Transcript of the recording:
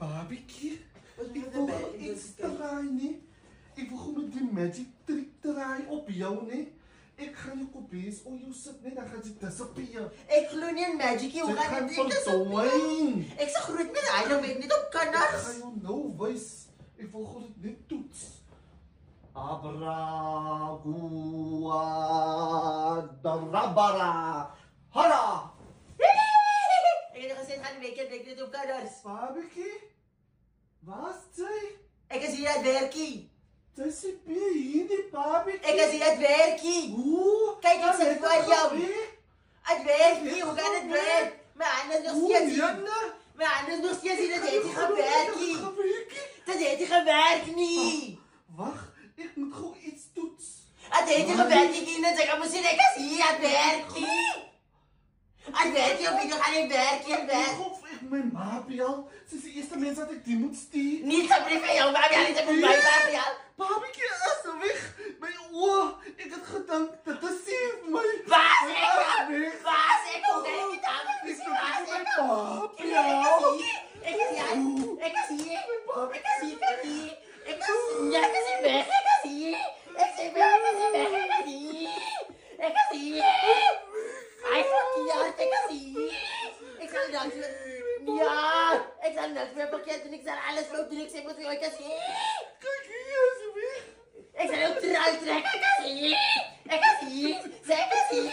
Babetjie, ik wil gewoon iets draaien, nee. Ik wil gewoon met die magic trick draaien op jou, nee. Ik ga je kopiërs op jou zitten, nee, dan gaat je disappear. Ik geloof niet in magic, hoe gaat het disappear? Ik zeg groet met haar, dan weet niet op kanners. Ik ga jou nou wijs. Ik wil gewoon het net toets. Abracadabra. Hara! Ik heb gezegd, ga niet weet niet op kanners. Babetjie, waar is zij? Ik zie het werkie. Zij is hier niet, babetjie. Ik zie het werkie. Hoe? Kijk, ik zeg voor jou. Wie? Het werkie, hoe gaat het werk? Mijn handen nog steeds Hoe, in. Mijn handen nog steeds in, dat heet hij gewerkie. Dat heet hij gewerkt niet. Wacht, ik moet gewoon iets toetsen. Het heet hij gewerkt, ik kan zeggen, misschien ik zie het werkie. Het werkie, of ik nog aan het werkie, het werk. Mijn maapje, ze is de eerste mens dat ik die moet sturen. Niet een brief van jou, maar ja, niet een brief van jou. Babetje, is weg. Mijn oor, ik had gedacht dat het ziet mij. Waar is ik? Waar is ik? Hoe kan ik niet aan? Ik Waar is ik? babetje. Ik is hier. Ik is hier. Ik is hier. Ik is hier. Ik is hier weg. Ik is hier. Ik is weg. Ik is weg. Ik is hier. Ik is hier. Hij is verkeerd. Ik is hier. Ik zal het doen. Ja, ik zal het weer pakket doen. Ik zal alles voor doen. Ik zeg wat voor jou. Ik is hier. Kijk hier, ze weg. Ik zal ook eruit trekken. Ik is hier. Ik is hier. Zij is hier.